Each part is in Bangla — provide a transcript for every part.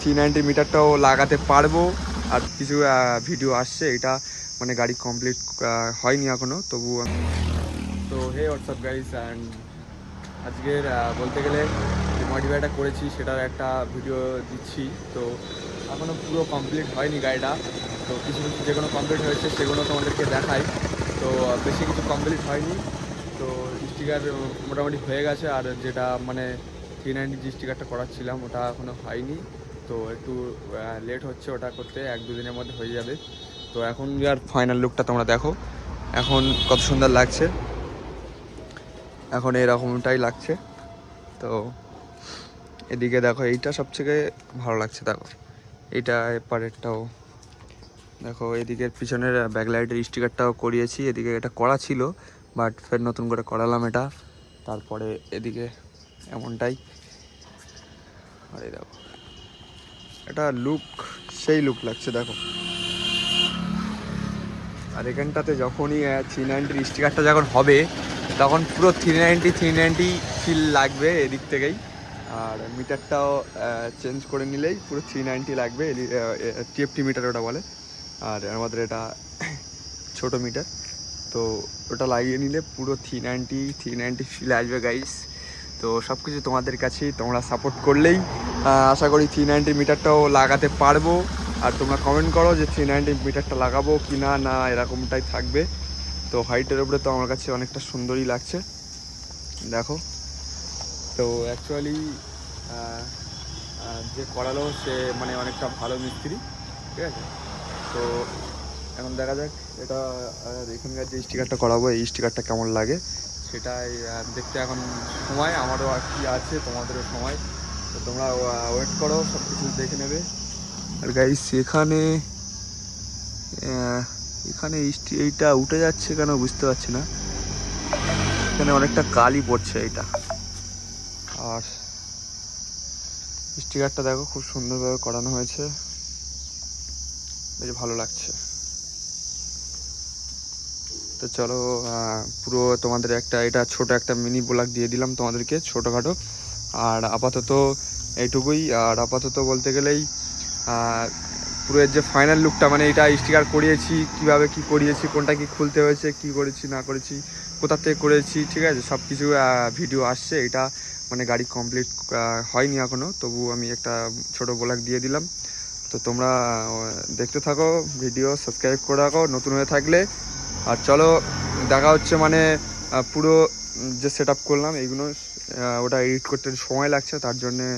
390 মিটারটাও লাগাতে পারবো। আর কিছু ভিডিও আসছে, এটা মানে গাড়ি কমপ্লিট হয়নি এখনো, তবু তো হে হোয়াটসঅ্যাপ গাইস। অ্যান্ড আজকের বলতে গেলে যে মডিফাইটা করেছি সেটার একটা ভিডিও দিচ্ছি। তো এখনও পুরো কমপ্লিট হয়নি গাড়িটা, তো কিছু কিছু যেগুলো কমপ্লিট হয়েছে সেগুলো তোমাদেরকে দেখাই। তো বেশি কিছু কমপ্লিট হয়নি, তো স্টিকার মোটামুটি হয়ে গেছে। আর যেটা মানে 390 যে স্টিকারটা করাচ্ছিলাম ওটা এখনও হয়নি, তো একটু লেট হচ্ছে ওটা করতে, 1-2 দিনের মধ্যে হয়ে যাবে। তো এখন আর ফাইনাল লুকটা তোমরা দেখো, এখন কত সুন্দর লাগছে, এখন এরকমটাই লাগছে। তো এদিকে দেখো, এইটা সবথেকে ভালো লাগছে, দেখো এইটা এপারেরটাও দেখো, এদিকের পিছনের ব্যাকলাইটের স্টিকারটাও করিয়েছি। এদিকে এটা করা ছিল, বাট ফের নতুন করে করালাম এটা। তারপরে এদিকে এমনটাই, আর এই দেখো এটা লুক, সেই লুক লাগছে দেখো। আর এখানটাতে যখনই 390 স্টিকারটা যখন হবে তখন পুরো 390 ফিল লাগবে এদিক থেকেই। আর মিটারটাও চেঞ্জ করে নিলেই পুরো 390 লাগবে, টিএফটি মিটার ওটা বলে। আর আমাদের এটা ছোট মিটার, তো ওটা লাগিয়ে নিলে পুরো 390 ফিল আসবে গাইস। তো সব কিছু তোমাদের কাছেই, তোমরা সাপোর্ট করলেই আশা করি 390 মিটারটাও লাগাতে পারবো। আর তোমরা কমেন্ট করো যে 390 মিটারটা লাগাবো কি না, না এরকমটাই থাকবে। তো হাইটের উপরে তো আমার কাছে অনেকটা সুন্দরই লাগছে দেখো। তো অ্যাকচুয়ালি যে করালো সে মানে অনেকটা ভালো মিস্ত্রি, ঠিক আছে। তো এখন দেখা যাক এটা এখানকার যে স্টিকারটা করাবো এই স্টিকারটা কেমন লাগে, সেটাই দেখতে এখন সময় আমারও আর কি আছে, তোমাদেরও সময়। তো তোমরা ওয়েট করো, সব কিছু দেখে নেবে। আর গাইস এখানে এখানে এইটা উঠে যাচ্ছে কেন বুঝতে পারছি না, এখানে অনেকটা কালি পড়ছে এইটা। আর স্টিকারটা দেখো খুব সুন্দরভাবে করানো হয়েছে, বেশ ভালো লাগছে। তো চলো পুরো তোমাদের একটা এটা ছোট একটা মিনি ব্লগ দিয়ে দিলাম তোমাদেরকে, ছোটোখাটো। আর আপাতত এইটুকুই। আর আপাতত বলতে গেলেই পুরো এর যে ফাইনাল লুকটা, মানে এটা স্টিকার করিয়েছি, কিভাবে কি করিয়েছি, কোনটা কি খুলতে হয়েছে, কি করেছি না করেছি, কোথা থেকে করেছি, ঠিক আছে, সব কিছু ভিডিও আসছে। এটা মানে গাড়ি কমপ্লিট হয়নি এখনও, তবু আমি একটা ছোট ব্লগ দিয়ে দিলাম। তো তোমরা দেখতে থাকো ভিডিও, সাবস্ক্রাইব করে রাখো নতুন হয়ে থাকলে। আর চলো দেখা হচ্ছে, মানে পুরো যে সেট আপ করলাম এইগুলো, ওটা এডিট করতে সময় লাগছে তার জন্যে,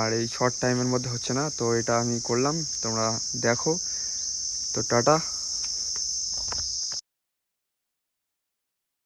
আর এই শর্ট টাইমের মধ্যে হচ্ছে না। তো এটা আমি করলাম, তোমরা দেখো। তো টাটা।